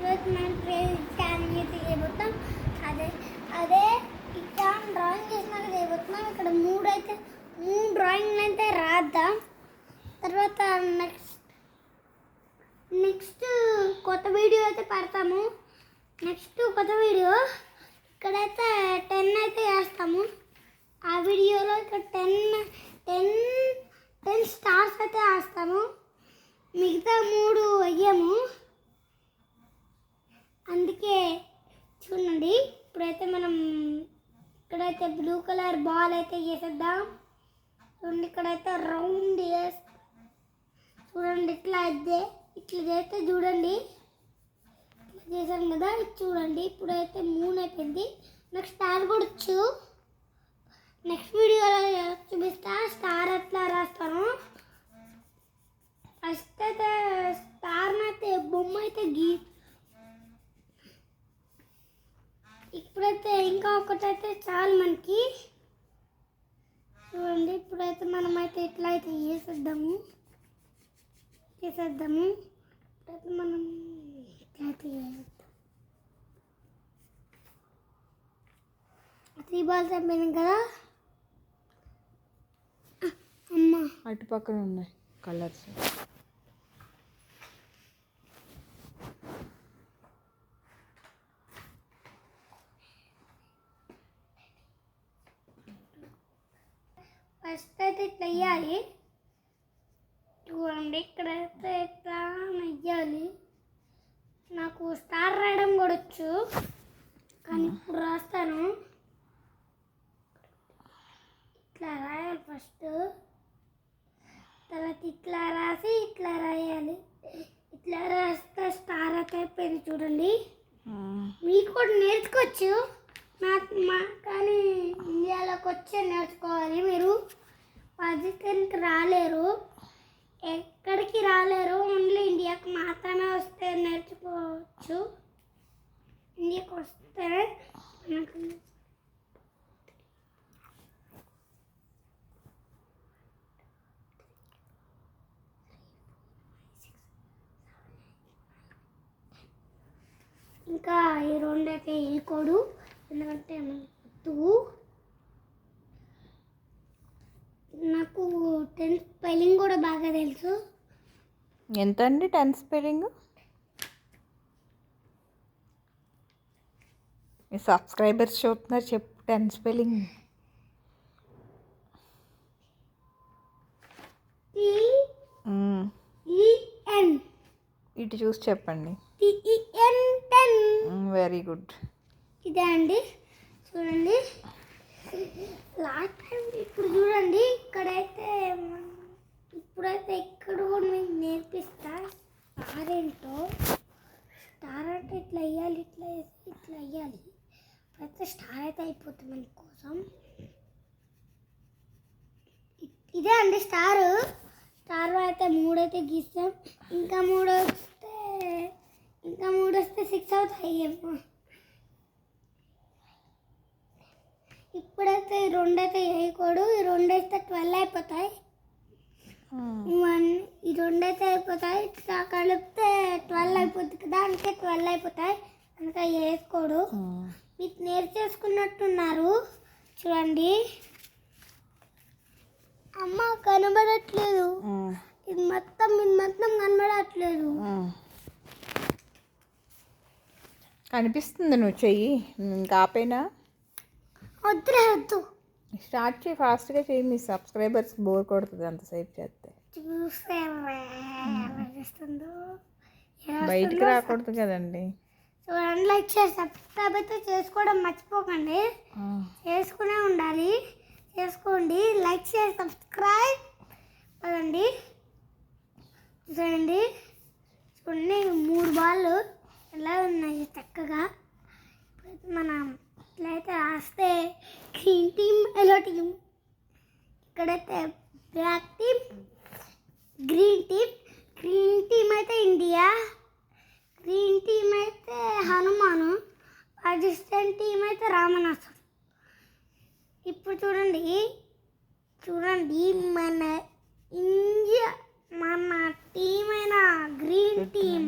ఈరోజు మనం ఛాలెంజ్ అయితే చేయబోతాం. అదే అదే ఇక్కడ డ్రాయింగ్ చేసినాక చేయబోతున్నాం. ఇక్కడ మూడు డ్రాయింగ్లు అయితే రాద్దాం. తర్వాత నెక్స్ట్ కొత్త వీడియో అయితే పెడతాము. నెక్స్ట్ కొత్త వీడియో ఇక్కడైతే 10 అయితే వేస్తాము. ఆ వీడియోలో ఇక్కడ 10 స్టార్స్ అయితే వేస్తాము. మిగతా 3 వేయము. అందుకే చూడండి, ఇప్పుడైతే మనం ఇక్కడైతే బ్లూ కలర్ బాల్ అయితే వేసేద్దాం. చూడండి, ఇక్కడైతే రౌండ్ చూడండి, ఇట్లా చేస్తే చూడండి, ఇట్లా చేశాను కదా. ఇది చూడండి, ఇప్పుడైతే 3 అయిపోయింది. నాకు స్టార్ కొడచ్చు. నెక్స్ట్ వీడియోలో చూపిస్తా స్టార్ ఎట్లా రాస్తాను. ఫస్ట్ అయితే స్టార్ని అయితే బొమ్మ అయితే ఇప్పుడైతే ఇంకా ఒకటైతే చాలు మనకి. చూడండి, ఇప్పుడైతే మనమైతే ఇట్లా అయితే చేసేద్దాము. ఇప్పుడైతే మనం ఇట్లా అయితే చేసేద్దాం. 3 బాల్స్ అయిపోయినాయి కదా. అమ్మా, అటు పక్కన ఉన్నాయి కలర్స్. ఫస్ట్ అయితే ఇట్లా వేయాలి. చూడండి, ఇక్కడైతే ఇట్లా వెయ్యాలి. నాకు స్టార్ రాయడం కూడా వచ్చు, కానీ ఇప్పుడు రాస్తాను. ఇట్లా రాయాలి ఫస్ట్, తర్వాత ఇట్లా రాసి ఇట్లా రాయాలి. ఇట్లా రాస్తే స్టార్ అయితే అయిపోయింది. చూడండి, మీకు కూడా నేర్చుకోవచ్చు. కానీ ఇండియాలోకి వచ్చే నేర్చుకోవాలి. మీరు పాకిస్తాన్కి రాలేరు, ఎక్కడికి రాలేరు. ఓన్లీ ఇండియాకి మాత్రమే వస్తే నేర్చుకోవచ్చు. ఇండియాకి వస్తే ఇంకా ఈ 2 అయితే వేయకూడదు, ఎందుకంటే నాకు 10 స్పెల్లింగ్ కూడా బాగా తెలుసు. ఎంత అండి 10 స్పెల్లింగ్? మీ సబ్స్క్రైబర్స్ చూస్తున్నారు, చెప్పు 10 స్పెల్లింగ్. TEN. ఇటు చూసి చెప్పండి. TEN. Very good. ఇదే అండి, చూడండి. లాస్ట్ టైం ఇప్పుడు చూడండి, ఇప్పుడైతే ఇక్కడ కూడా మీకు నేర్పిస్తా స్టార్ ఏంటో. స్టార్ అంటే ఇట్లా వేయాలి, ఇట్లా వేయాలి. ఇప్పుడైతే స్టార్ అయితే అయిపోతుంది మన కోసం. ఇదే అండి స్టార్ అయితే 3 అయితే గీస్తాం. ఇంకా 3 వస్తే 6 అవుతాయి. ఇప్పుడైతే 2 అయితే వేయకూడదు. ఈ 2 వేస్తే 12 అయిపోతాయి. ఈ 2 అయితే అయిపోతాయి. ఇట్లా కలిపితే 12 అయిపోతుంది కదా, అంటే 12 అయిపోతాయి. అందుకే వేసుకోడు. మీకు నేర్చేసుకున్నట్టున్నారు. చూడండి, అమ్మ కనబడట్లేదు. ఇది మొత్తం కనబడట్లేదు. కనిపిస్తుంది, నువ్వు చెయ్యి. ఇంకా ఆపేనా? వద్దు, స్టార్ట్ చేయి, ఫాస్ట్గా చేయి. మీ సబ్స్క్రైబర్స్ బోర్ కొడుతుంది అంతసేపు చేస్తే. బయటికి రాకూడదు కదండి. చూడండి, లైక్ చేసి సబ్స్క్రైబ్ అయితే చేసుకోవడం మర్చిపోకండి. చేసుకునే ఉండాలి, చేసుకోండి. లైక్ చేసి సబ్స్క్రైబ్ అదండి. చూడండి 3 బాళ్ళు ఎలా ఉన్నాయి చక్కగా. మనం ఇట్లయితే రాస్తే గ్రీన్ టీమ్, ఎల్లో టీమ్. ఇక్కడైతే బ్లాక్ టీమ్, గ్రీన్ టీమ్ అయితే ఇండియా, గ్రీన్ టీమ్ అయితే హనుమాను, పాకిస్తాన్ టీమ్ అయితే రామనాథుడు. ఇప్పుడు చూడండి మన ఇండియా, మన టీం అయిన గ్రీన్ టీమ్